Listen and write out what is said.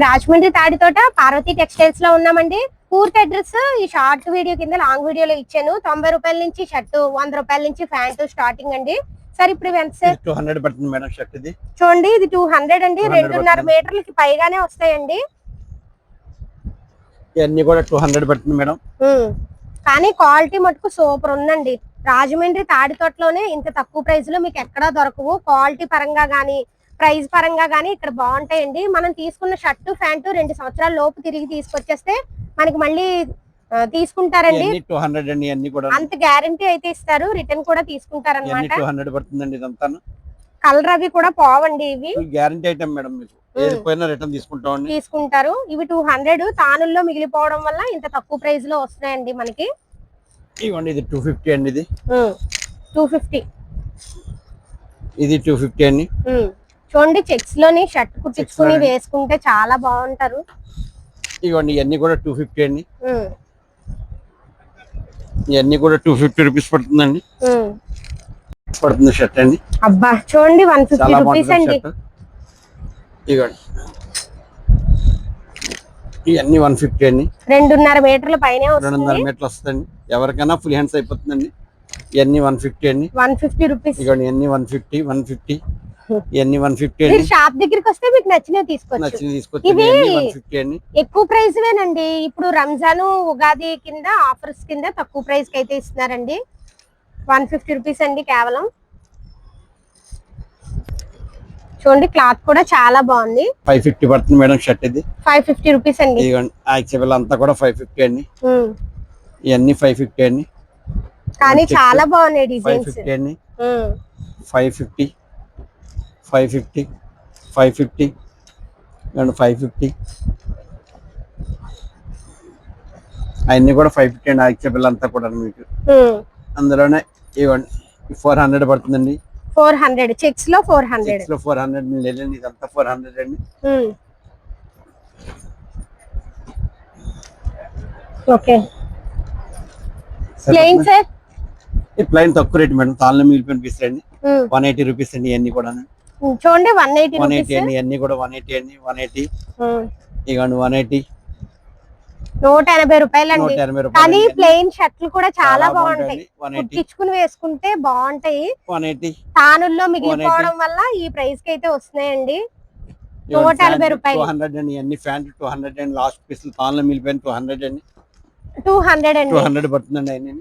Rajahmundry Tadithota Parvati textiles లో ఉన్నామండి. పూర్తి అడ్రస్ ఈ షార్ట్ వీడియో కింద లాంగ్ వీడియోలో ఇచ్చాను. 90 రూపాయల నుంచి షర్టు, 100 రూపాయల నుంచి ప్యాంటు స్టార్టింగ్ అండి. సార్ ఇప్పుడు ఎంత సార్? 200 పడుతుంది మేడం షర్ట్ ఇది. చూడండి ఇది 200 అండి. 2.5 మీటర్లకి పైగానే వస్తాయండి. ఇవన్నీ కూడా 200 పడుతుంది మేడం. కానీ క్వాలిటీ మటుకు సూపర్ ఉందండి. రాజమండ్రి తాడితోటలోనే ఇంత తక్కువ ప్రైస్ లో మీకు ఎక్కడా దొరకవు. క్వాలిటీ పరంగా గానీ ప్రైస్ పరంగా గానీ ఇక్కడ బాగుంటాయండి. మనం తీసుకున్న షర్టు ప్యాంటు 2 సంవత్సరాల లోపు తిరిగి తీసుకొచ్చేస్తే మనకి మళ్ళీ తీసుకుంటారండి. 200 అండి అన్ని కూడా. అంత గ్యారంటీ అయితే ఇస్తారు. రిటర్న్ కూడా తీసుకుంటారన్నమాట. 200 పడుతుందండి ఇదంతా. కలర్ అవి కూడా పోవండి. ఇవి గ్యారంటీ ఐటమ్ మేడం. మీకు ఏది పోయినా రిటర్న్ తీసుకుంటారు. ఇవి 200 తానుల్లో మిగిలిపోవడం వల్ల ఇంత తక్కువ ప్రైస్ లో వస్తున్నాయండి మనకి. ఇవ్వండి ఇది 250 అండి. ఇది 250. ఇది 250 అండి. చూడండి చెక్స్ లోని షర్ట్ కుట్టించుకుని వేసుకుంటే చాలా బాగుంటారు. ఇవ్వండి ఇవన్నీ కూడా 250 అండి. ఇవన్నీ కూడా 250 రూపీస్ పడుతుందండి. పడుతుంది షర్ట్ అండి. అబ్బా చూడండి 150 రూపీస్ అండి. ఇవ్వండి ఇవన్నీ 150 అండి. 2.5 మీటర్ల పైన 2.5 మీటర్లు వస్తుందండి. ఎవరికైనా ఫుల్ హ్యాండ్స్ అయిపోతుందండి. ఇవన్నీ 150 అండి. 150 రూపీస్. ఇవ్వండి ఇవన్నీ 150 ఇవన్నీ 150 అండి. షాప్ దగ్గరికి వస్తే మీకు నచ్చినవి తీసుకోవచ్చు. ఇవి ఎక్కువ ప్రైస్ వేనండి. ఇప్పుడు రంజాన్ ఉగాది కింద ఆఫర్స్ కింద తక్కువ ప్రైస్ కి అయితే ఇస్తున్నారండి. 150 రూపీస్ అండి కేవలం. చూడండి క్లాత్ కూడా చాలా బాగుంది. 550 పడుతుంది మేడం షర్ట్ ఇది. 550 రూపీస్ అండి. యాక్చువల్ అంతా కూడా 550 అండి. ఇవన్నీ 550 అండి. కానీ చాలా బాగున్నాయి డిజైన్స్. 550 అండి. 550 550 550 అండ్ 550 అన్ని కూడా 550 అండి. యాక్చువల్ అంతా కూడా మీకు అందులోనే ఇవ్వండి 400 పడుతుందండి. 400 చెక్స్ లో 400 లేదండి. ఇదంతా 400 అండి. Okay plain sir. ఈ ప్లెయిన్ తక్కువ రేట్ మేడం. తాళ్ళ మిగిలిపోయిన పీస్ అండి. 180 రూపీస్ అండి. ఇవన్నీ కూడా చూడండి 180 అండి. ఇవన్నీ కూడా 180 అండి. 180 ఇవ్వండి 180 180 రూపాయలు అండి. కానీ ప్లెయిన్ షర్ట్లు కూడా చాలా బాగుంటాయి. కుట్టించుకుని వేసుకుంటే బాగుంటాయి. 180 తానుల్లో మిగిలిపోవడం వల్ల ఈ ప్రైస్ కి అయితే వస్తున్నాయండి. 180 రూపాయలు. 200 అండి. అన్ని ప్యాంట్ 200 అండి. లాస్ట్ పీస్ తానులో మిగిలిపోయిన 200 అండి. 200 అండి. 200 పడుతుందండి.